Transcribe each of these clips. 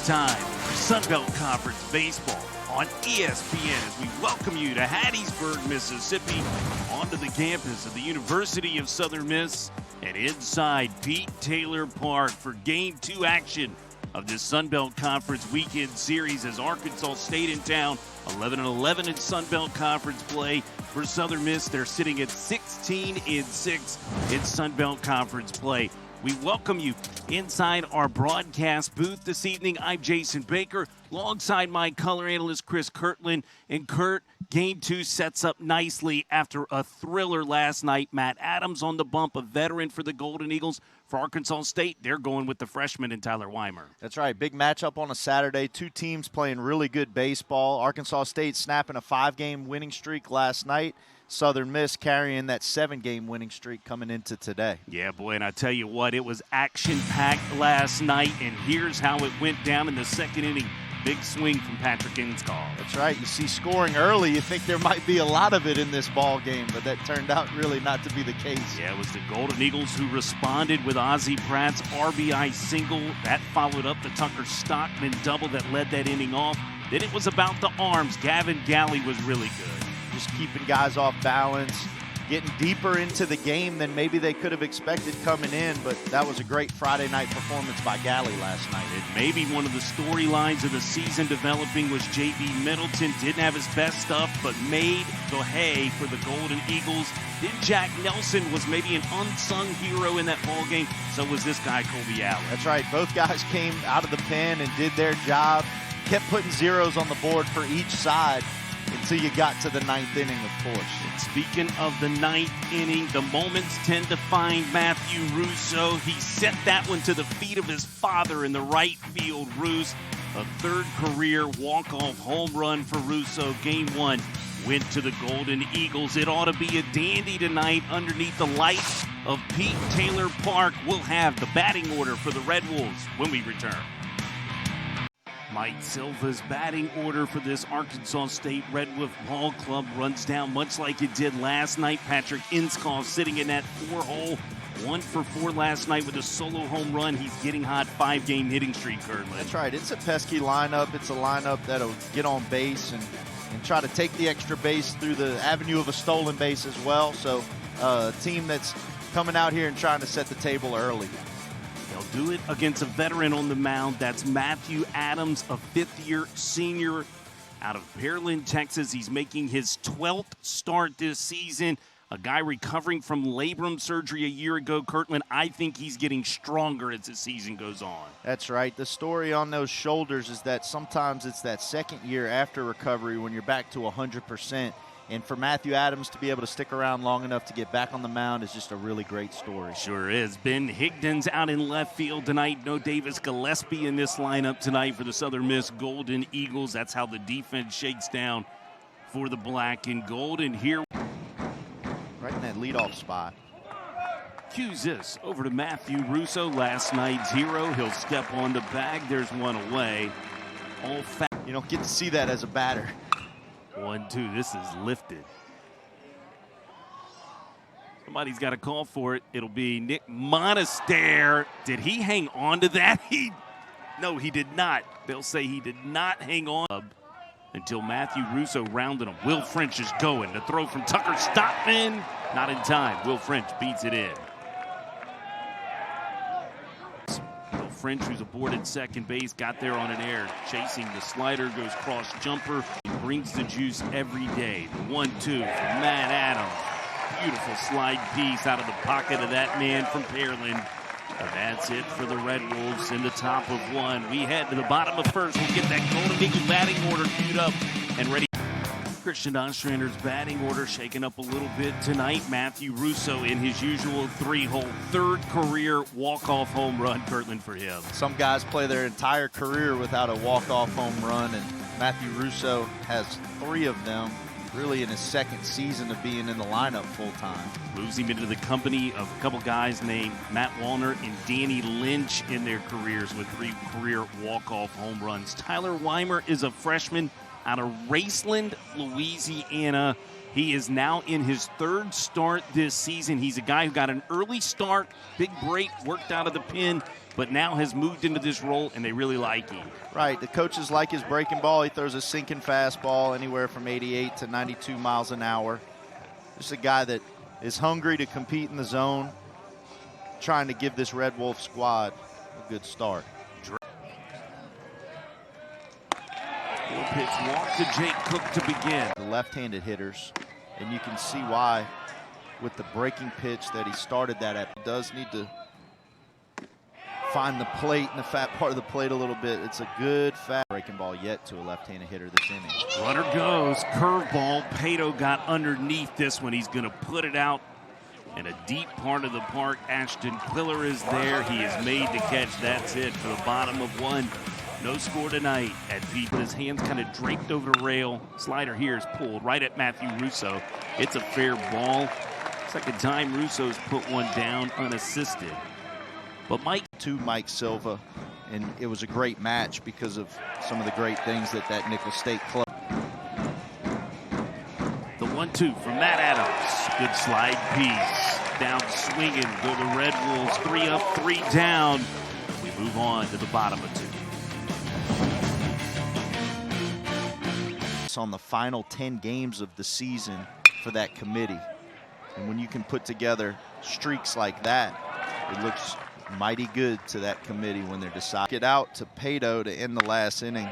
time for Sunbelt Conference Baseball on ESPN as we welcome you to Hattiesburg, Mississippi, onto the campus of the University of Southern Miss and inside Pete Taylor Park for Game 2 action of this Sunbelt Conference weekend series as Arkansas State in town, 11-11 in Sunbelt Conference play. For Southern Miss, they're sitting at 16-6 in Sunbelt Conference play. We welcome you inside our broadcast booth this evening. I'm Jason Baker, alongside my color analyst Chris Kirtland. And Kurt, Game 2 sets up nicely after a thriller last night. Matt Adams on the bump, a veteran for the Golden Eagles. For Arkansas State, they're going with the freshman and Tyler Weimer. That's right. Big matchup on a Saturday. Two teams playing really good baseball. Arkansas State snapping a 5-game winning streak last night. Southern Miss carrying that 7-game winning streak coming into today. Yeah, boy, and I tell you what, it was action-packed last night, and here's how it went down in the second inning. Big swing from Patrick Inskall. That's right. You see scoring early, you think there might be a lot of it in this ball game, but that turned out really not to be the case. Yeah, it was the Golden Eagles who responded with Ozzie Pratt's RBI single. That followed up the Tucker Stockman double that led that inning off. Then it was about the arms. Gavin Galley was really good. Just keeping guys off balance, getting deeper into the game than maybe they could have expected coming in, but that was a great Friday night performance by Galley last night. And maybe one of the storylines of the season developing was J.B. Middleton. Didn't have his best stuff, but made the hay for the Golden Eagles. Then Jack Nelson was maybe an unsung hero in that ball game. So was this guy, Colby Allen. That's right. Both guys came out of the pen and did their job, kept putting zeros on the board for each side until you got to the ninth inning, of course. And speaking of the ninth inning, the moments tend to find Matthew Russo. He sent that one to the feet of his father in the right field. Roos, a third career walk-off home run for Russo. Game 1 went to the Golden Eagles. It ought to be a dandy tonight underneath the lights of Pete Taylor Park. We'll have the batting order for the Red Wolves when we return. Mike Silva's batting order for this Arkansas State Red Wolf Ball Club runs down much like it did last night. Patrick Inskall sitting in that 4-hole. 1 for 4 last night with a solo home run. He's getting hot. 5-game hitting streak, Kirtland. That's right. It's a pesky lineup. It's a lineup that'll get on base and try to take the extra base through the avenue of a stolen base as well. So a team that's coming out here and trying to set the table early. They'll do it against a veteran on the mound. That's Matthew Adams, a fifth-year senior out of Pearland, Texas. He's making his 12th start this season. A guy recovering from labrum surgery a year ago. Kirtland, I think he's getting stronger as the season goes on. That's right. The story on those shoulders is that sometimes it's that second year after recovery when you're back to 100%. And for Matthew Adams to be able to stick around long enough to get back on the mound is just a really great story. Sure is. Ben Higdon's out in left field tonight. No Davis Gillespie in this lineup tonight for the Southern Miss Golden Eagles. That's how the defense shakes down for the black and gold. And here, right in that leadoff spot. cues this over to Matthew Russo, last night's hero. He'll step on the bag. There's one away. All you don't get to see that as a batter. 1-2. This is lifted. Somebody's got a call for it. It'll be Nick Monaster. Did he hang on to that? No, he did not. They'll say he did not hang on until Matthew Russo rounded him. Will French is going. The throw from Tucker Stockman. Not in time. Will French beats it in. French, who's aboard at second base, got there on an error. Chasing the slider, goes cross jumper. Brings the juice every day. The 1-2 from Matt Adams. Beautiful slide piece out of the pocket of that man from Pearland. And that's it for the Red Wolves in the top of 1. We head to the bottom of first. We'll get that Golden Eagle batting order queued up and ready. Christian Ostrander's batting order shaken up a little bit tonight. Matthew Russo in his usual 3-hole, third career walk-off home run, Kirtland, for him. Some guys play their entire career without a walk-off home run, and Matthew Russo has 3 of them, really in his second season of being in the lineup full-time. Moves him into the company of a couple guys named Matt Wallner and Danny Lynch in their careers with 3 career walk-off home runs. Tyler Weimer is a freshman out of Raceland, Louisiana. He is now in his 3rd start this season. He's a guy who got an early start, big break, worked out of the pen, but now has moved into this role, and they really like him. Right, the coaches like his breaking ball. He throws a sinking fastball anywhere from 88 to 92 miles an hour. Just a guy that is hungry to compete in the zone, trying to give this Red Wolf squad a good start. Pitch walk to Jake Cook to begin. The left-handed hitters, and you can see why with the breaking pitch that he started that at. Does need to find the plate and the fat part of the plate a little bit. It's a good fat breaking ball yet to a left-handed hitter this inning. Runner goes, curveball. Pato got underneath this one. He's going to put it out in a deep part of the park. Ashton Quiller is there. He is made the catch. That's it for the bottom of one. No score tonight at Pete. His hands kind of draped over the rail. Slider here is pulled right at Matthew Russo. It's a fair ball. Second time Russo's put one down unassisted. But Mike Silva, and it was a great match because of some of the great things that Nicholls State club. The 1-2 from Matt Adams. Good slide piece. Down swinging. Go the Red Wolves. 3 up, 3 down. We move on to the bottom of 2. On the final 10 games of the season for that committee, and when you can put together streaks like that, it looks mighty good to that committee when they're deciding. Get out to Pato to end the last inning.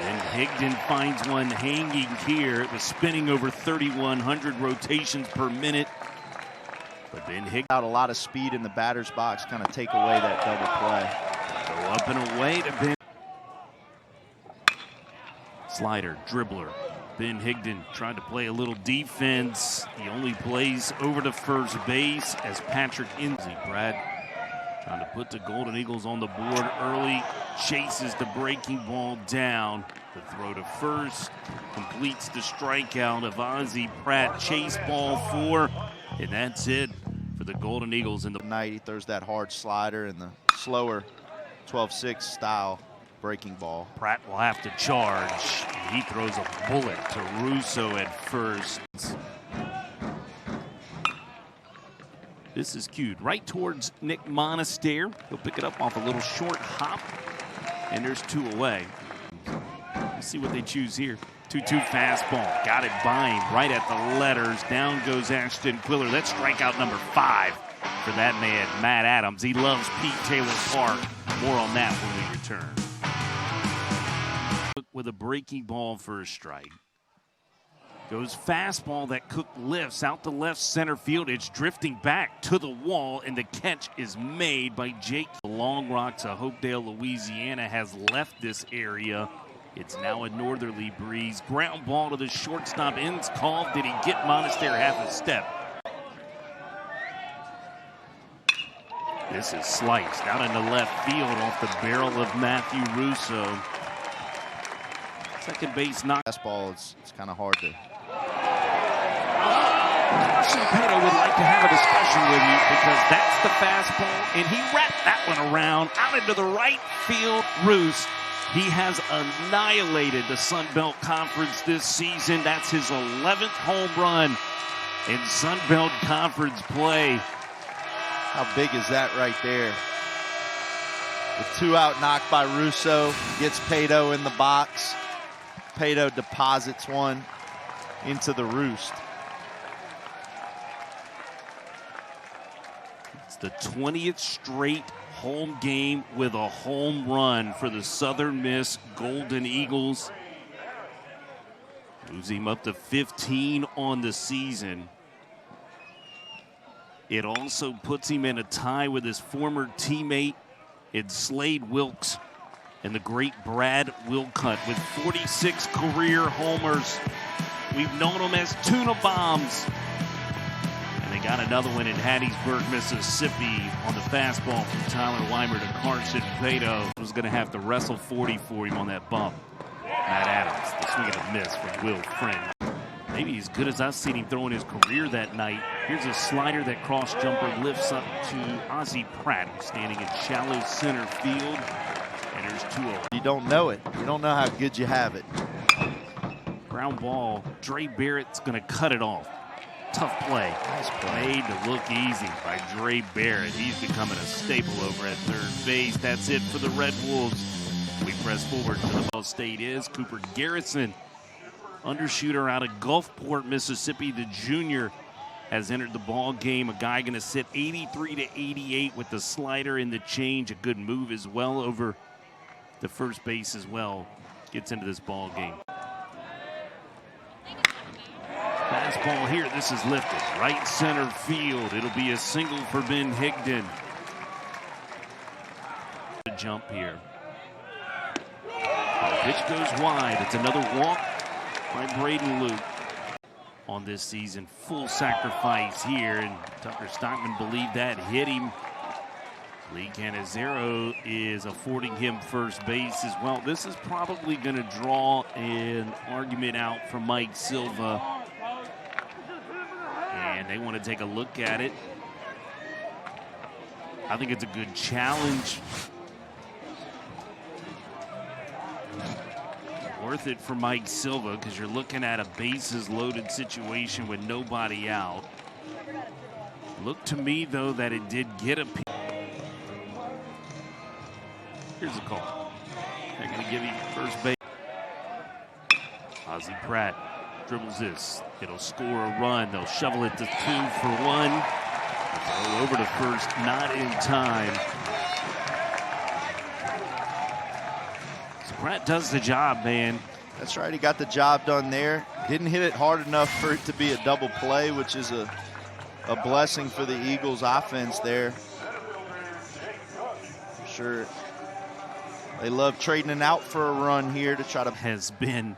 And Higdon finds one hanging here. It was spinning over 3,100 rotations per minute. But then Higdon out a lot of speed in the batter's box, kind of take away that double play. Go up and away to Ben. Slider, dribbler. Ben Higdon tried to play a little defense. He only plays over to first base as Patrick Inslee. Brad trying to put the Golden Eagles on the board early. Chases the breaking ball down. The throw to first completes the strikeout of Ozzie Pratt. Chase ball 4, and that's it for the Golden Eagles in the night. He throws that hard slider and the slower 12-6 style breaking ball. Pratt will have to charge. He throws a bullet to Russo at first. This is cued right towards Nick Monaster. He'll pick it up off a little short hop, and there's 2 away. Let's see what they choose here. 2-2 fastball. Got it by him right at the letters. Down goes Ashton Quiller. That's strikeout number 5 for that man, Matt Adams. He loves Pete Taylor Park. More on that when we return. With a breaking ball for a strike. Goes fastball that Cook lifts out to left center field. It's drifting back to the wall, and the catch is made by Jake. The Long Rocks of Hopedale, Louisiana has left this area. It's now a northerly breeze. Ground ball to the shortstop. Ends called. Did he get Monaster half a step? This is sliced out into left field off the barrel of Matthew Russo. Second base knock. Fastball, it's kind of hard to. Carson Pato would like to have a discussion with you because that's the fastball, and he wrapped that one around out into the right field roost. He has annihilated the Sun Belt Conference this season. That's his 11th home run in Sun Belt Conference play. How big is that right there? The 2-out knock by Russo gets Pato in the box. Pato deposits one into the roost. It's the 20th straight home game with a home run for the Southern Miss Golden Eagles. Moves him up to 15 on the season. It also puts him in a tie with his former teammate in Slade Wilkes and the great Brad Wilcutt with 46 career homers. We've known him as Tuna Bombs. And they got another one in Hattiesburg, Mississippi on the fastball from Tyler Weimer to Carson Pato. Was going to have to wrestle 40 for him on that bump. Matt Adams, the swing and a miss from Will Friend. Maybe as good as I've seen him throw in his career that night. Here's a slider that cross jumper lifts up to Ozzie Pratt, who's standing in shallow center field. And there's 2-0. You don't know it. You don't know how good you have it. Ground ball. Dre Barrett's going to cut it off. Tough play. Nice play. Made to look easy by Dre Barrett. He's becoming a staple over at third base. That's it for the Red Wolves. We press forward to the Ball State is Cooper Garrison, undershooter out of Gulfport, Mississippi. The junior has entered the ball game. A guy going to sit 83 to 88 with the slider and the change. A good move as well over the first base as well. Gets into this ball game. Fastball here. This is lifted right center field. It'll be a single for Ben Higdon. The jump here. The pitch goes wide. It's another walk by Braden Luke. On this season, full sacrifice here, and Tucker Stockman believed that hit him. Lee Canizero is affording him first base as well. This is probably going to draw an argument out from Mike Silva, and they want to take a look at it. I think it's a good challenge. Worth it for Mike Silva because you're looking at a bases loaded situation with nobody out. Looked to me, though, that it did get a piece. Here's a call. They're going to give him first base. Ozzie Pratt dribbles this. It'll score a run. They'll shovel it to 2 for 1. Throw over to first, not in time. Pratt does the job, man. That's right. He got the job done there. Didn't hit it hard enough for it to be a double play, which is a blessing for the Eagles offense there. For sure. They love trading it out for a run here to try to. Has been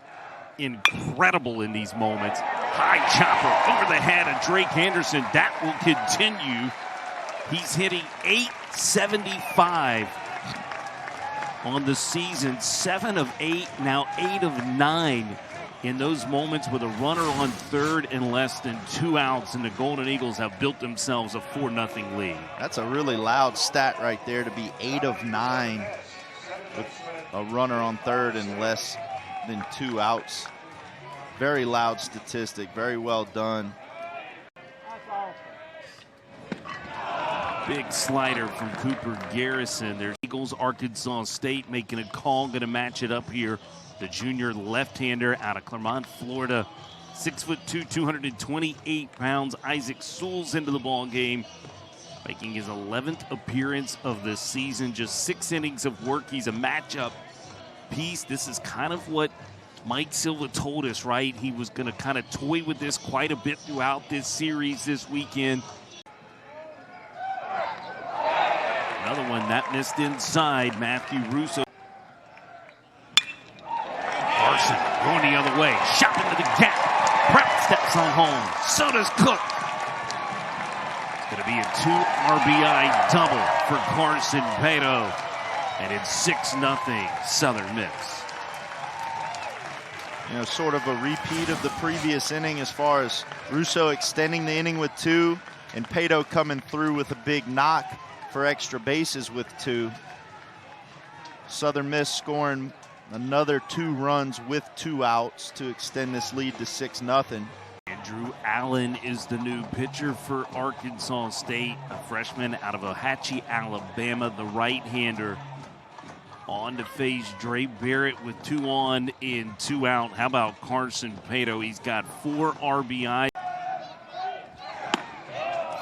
incredible in these moments. High chopper over the head of Drake Anderson. That will continue. He's hitting .875 on the season. 7 of 8, now 8 of 9 in those moments with a runner on third and less than 2 outs, and the Golden Eagles have built themselves a 4-0 lead. That's a really loud stat right there, to be 8 of 9 with a runner on third and less than 2 outs. Very loud statistic, very well done. Big slider from Cooper Garrison. There's Eagles, Arkansas State making a call, going to match it up here. The junior left-hander out of Clermont, Florida, 6'2", 228 pounds. Isaac Sewell's into the ball game, making his 11th appearance of the season. Just 6 innings of work. He's a matchup piece. This is kind of what Mike Silva told us, right? He was going to kind of toy with this quite a bit throughout this series this weekend. Another one that missed inside. Matthew Russo. Carson going the other way. Shot into the gap. Pratt steps on home. So does Cook. It's going to be a 2 RBI double for Carson Pato. And it's 6-0 Southern Miss. You know, sort of a repeat of the previous inning as far as Russo extending the inning with 2 and Pato coming through with a big knock for extra bases with 2. Southern Miss scoring another 2 runs with 2 outs to extend this lead to 6-0. Andrew Allen is the new pitcher for Arkansas State, a freshman out of Ohatchee, Alabama, the right-hander. On to face Dre Barrett with 2 on and 2 out. How about Carson Pato? He's got 4 RBI.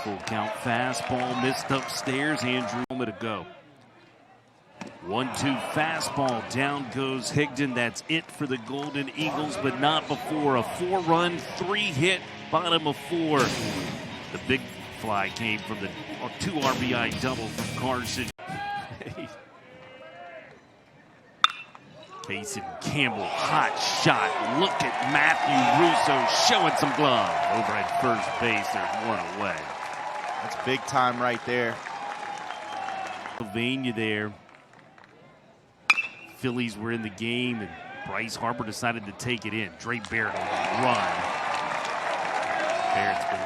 Full count fastball missed upstairs. Andrew, moment to go. 1-2 fastball. Down goes Higdon. That's it for the Golden Eagles, but not before a 4-run, 3-hit bottom of 4. The big fly came from the 2 RBI double from Carson. Mason Campbell, hot shot. Look at Matthew Russo showing some glove. Over at first base, there's 1 away. That's big time right there. Pennsylvania there. Phillies were in the game, and Bryce Harper decided to take it in. Dre Barrett on the run. Barrett's been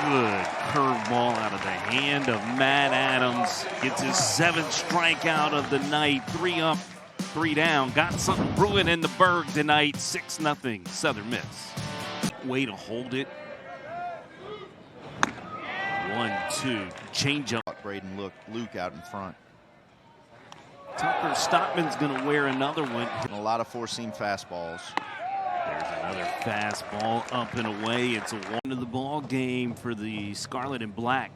good curveball out of the hand of Matt Adams. Gets his 7th strikeout of the night. 3 up 3 down. Got something brewing in the Berg tonight. 6-0 Southern Miss. Way to hold it. 1-2. Change up. Braden Luke out in front. Tucker Stockman's going to wear another one. A lot of four-seam fastballs. There's another fastball up and away. It's a 1 to the ball game for the Scarlet and Black.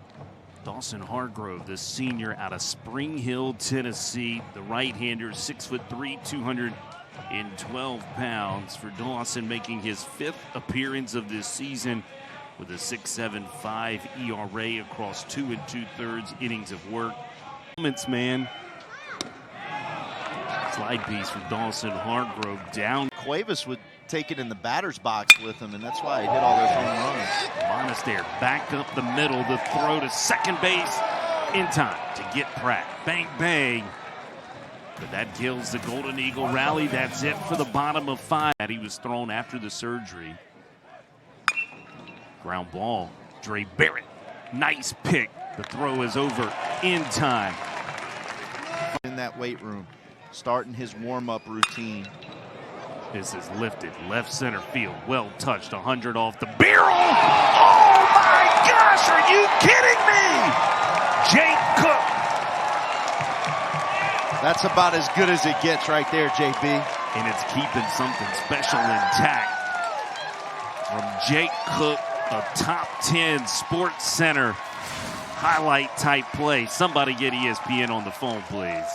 Dawson Hargrove, the senior out of Spring Hill, Tennessee. The right-hander, 6'3", 212 pounds for Dawson, making his 5th appearance of this season with a 6.75 ERA across 2 2/3 innings of work. Moments, man. Slide piece from Dawson Hargrove down. Cuevas would take it in the batter's box with him, and that's why he hit all those home runs. Monastery back up the middle. The throw to second base in time to get Pratt. Bang, bang. But that kills the Golden Eagle rally. That's it for the bottom of 5. He was thrown after the surgery. Ground ball. Dre Barrett. Nice pick. The throw is over in time. In that weight room, starting his warm-up routine. This is lifted left center field. Well touched. 100 off the barrel. Oh my gosh, are you kidding me? Jake Cook. That's about as good as it gets right there, JB. And it's keeping something special intact from Jake Cook, a top 10 Sports Center highlight type play. Somebody get ESPN on the phone, please.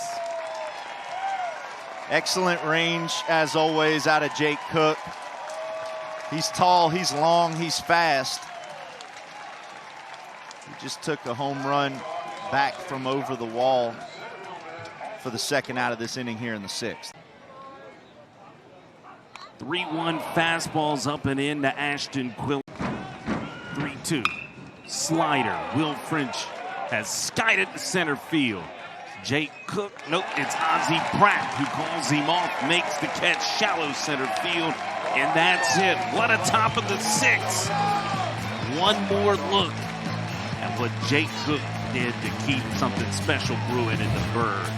Excellent range, as always, out of Jake Cook. He's tall, he's long, he's fast. He just took a home run back from over the wall for the second out of this inning here in the 6th. 3-1 fastballs up and in to Ashton Quiller. 3-2 slider. Will French has skied it to center field. Jake Cook, nope, it's Ozzie Pratt who calls him off, makes the catch, shallow center field, and that's it. What a top of the 6th. One more look at what Jake Cook did to keep something special brewing in the Berg.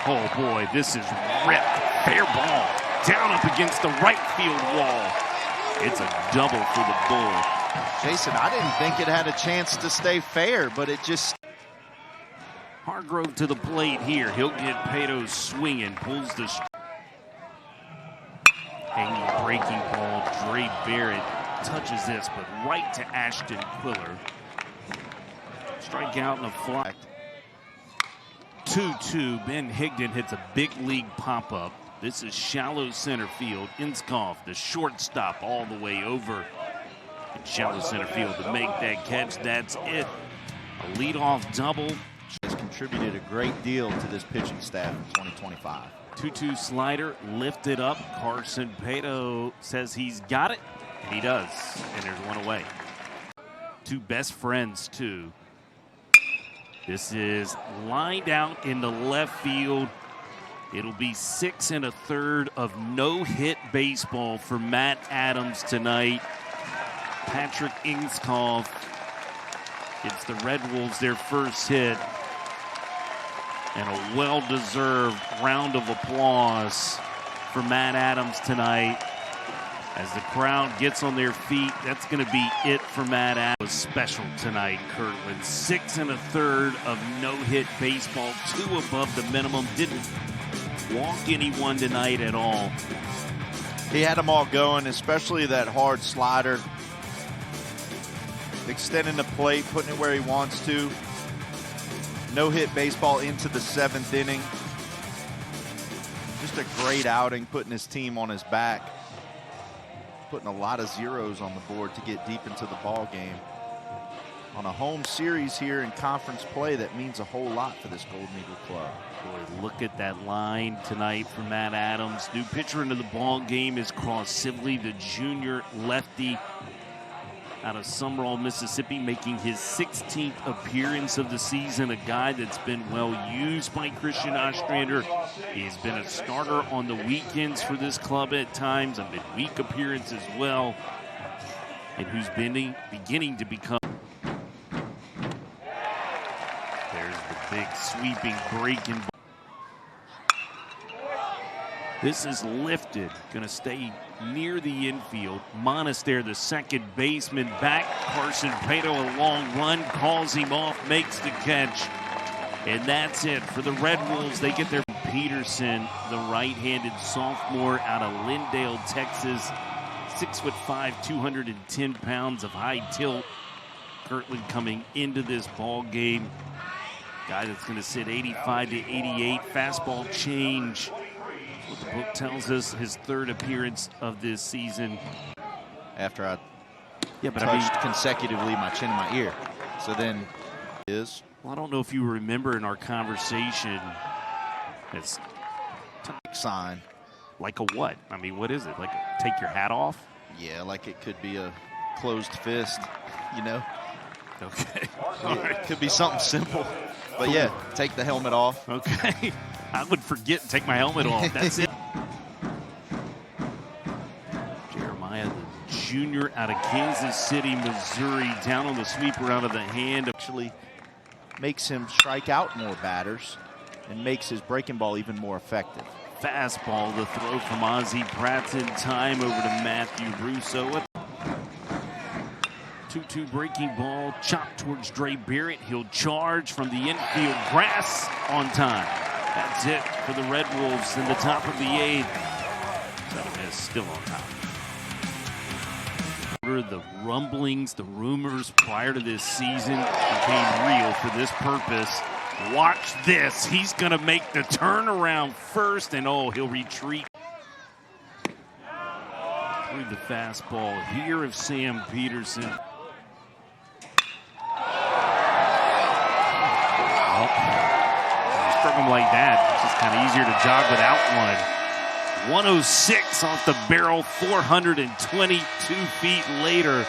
Oh boy, this is ripped. Fair ball. Down up against the right field wall. It's a double for the Bull. Jason, I didn't think it had a chance to stay fair, but it just... Hargrove to the plate here. He'll get Pato swinging. Pulls the... Hanging breaking ball. Dre Barrett touches this, but right to Ashton Quiller. Strike out in a fly. 2-2. Ben Higdon hits a big league pop-up. This is shallow center field. Inskoff, the shortstop, all the way over in shallow center field to make that catch. That's it. A leadoff double. Has contributed a great deal to this pitching staff in 2025. 2-2 slider lifted up. Carson Pato says he's got it. He does. And there's one away. Two best friends, too. This is lined out in the left field. It'll be 6 1/3 of no-hit baseball for Matt Adams tonight. Patrick Inskoff gives the Red Wolves their first hit. And a well-deserved round of applause for Matt Adams tonight. As the crowd gets on their feet, that's going to be it for Matt Adams. Special tonight, Kirtland. 6 1/3 of no-hit baseball, 2 above the minimum. Didn't walk anyone tonight at all. He had them all going, especially that hard slider. Extending the plate, putting it where he wants to. No-hit baseball into the 7th inning. Just a great outing, putting his team on his back. Putting a lot of zeros on the board to get deep into the ball game. On a home series here in conference play, that means a whole lot for this Golden Eagle club. Boy, look at that line tonight for Matt Adams. New pitcher into the ball game is Cross Sibley, the junior lefty out of Summerall, Mississippi, making his 16th appearance of the season. A guy that's been well used by Christian Ostrander. He's been a starter on the weekends for this club at times, a midweek appearance as well, and who's been beginning to become. There's the big sweeping breaking. This is lifted, going to stay near the infield. Monaster, the second baseman, back. Carson Pato, a long run, calls him off, makes the catch. And that's it for the Red Wolves. They get their Peterson, the right-handed sophomore out of Lindale, Texas. 6'5", 210 pounds of high tilt. Kirtland coming into this ball game. Guy that's going to sit 85 to 88. Fastball change. What the book tells us, his third appearance of this season. After I touched I mean, consecutively my chin and my ear. So then is. Well, I don't know if you remember in our conversation, it's sign. Like a what? I mean, what is it? Like take your hat off? Yeah, like it could be a closed fist, you know? Okay. It could be something simple. But yeah, take the helmet off. Okay. I would forget to take my helmet off. That's it. Jeremiah, the junior out of Kansas City, Missouri, down on the sweeper out of the hand. Actually makes him strike out more batters and makes his breaking ball even more effective. Fastball, the throw from Ozzie Pratt's in time over to Matthew Russo. 2-2 breaking ball, chopped towards Dre Barrett. He'll charge from the infield, grass on time. That's it for the Red Wolves in the top of the eighth. Southern Miss still on top. The rumblings, the rumors prior to this season became real for this purpose. Watch this. He's going to make the turnaround first, and he'll retreat. Through the fastball here of Sam Peterson. Struck him like that. It's just kind of easier to jog without one. 106 off the barrel, 422 feet later.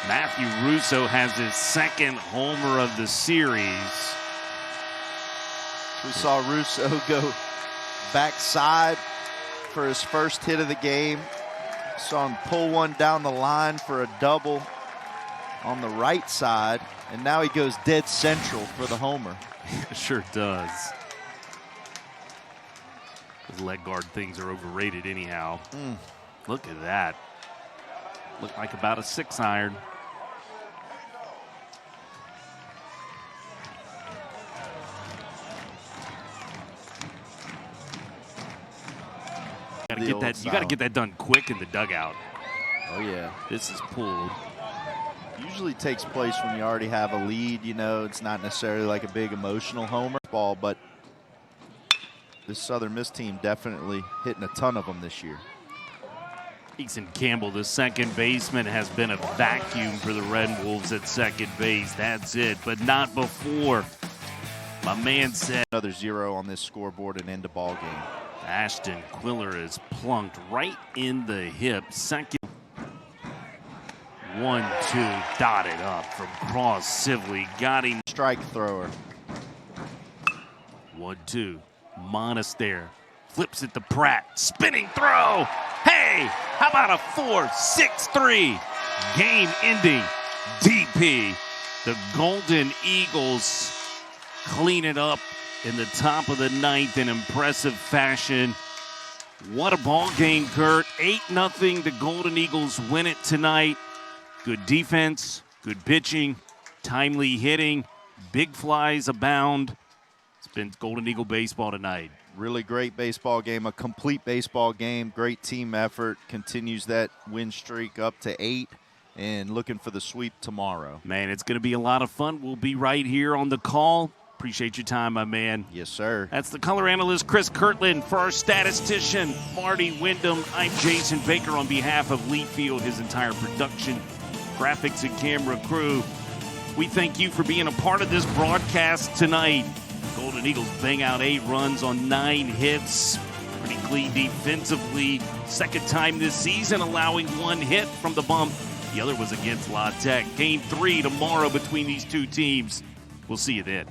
Matthew Russo has his second homer of the series. We saw Russo go backside for his first hit of the game. Saw him pull one down the line for a double on the right side, and now he goes dead central for the homer. Sure does. Those leg guard things are overrated anyhow. Look at that. Looked like about a 6-iron. You got to get that done quick in the dugout. Oh yeah. This is pulled. Usually takes place when you already have a lead, you know. It's not necessarily like a big emotional homer ball, but this Southern Miss team definitely hitting a ton of them this year. Eason Campbell, the second baseman, has been a vacuum for the Red Wolves at second base. That's it, but not before. My man said another 0 on this scoreboard and end the ball game. Ashton Quiller is plunked right in the hip. Second. 1-2, dotted up from Cross Sibley. Got him. Strike thrower. 1-2. Monaster flips it to Pratt. Spinning throw. Hey, how about a 4-6-3 game ending DP? The Golden Eagles clean it up in the top of the ninth in impressive fashion. What a ball game, Kurt. 8-0. The Golden Eagles win it tonight. Good defense, good pitching, timely hitting, big flies abound. It's been Golden Eagle baseball tonight. Really great baseball game, a complete baseball game, great team effort. Continues that win streak up to 8 and looking for the sweep tomorrow. Man, it's going to be a lot of fun. We'll be right here on the call. Appreciate your time, my man. Yes, sir. That's the color analyst, Chris Kirtland. For our statistician, Marty Wyndham, I'm Jason Baker on behalf of Lee Field, his entire production, graphics, and camera crew. We thank you for being a part of this broadcast tonight. Golden Eagles bang out 8 runs on 9 hits. Pretty clean defensively. Second time this season allowing 1 hit from the bump. The other was against La Tech. Game 3 tomorrow between these two teams. We'll see you then.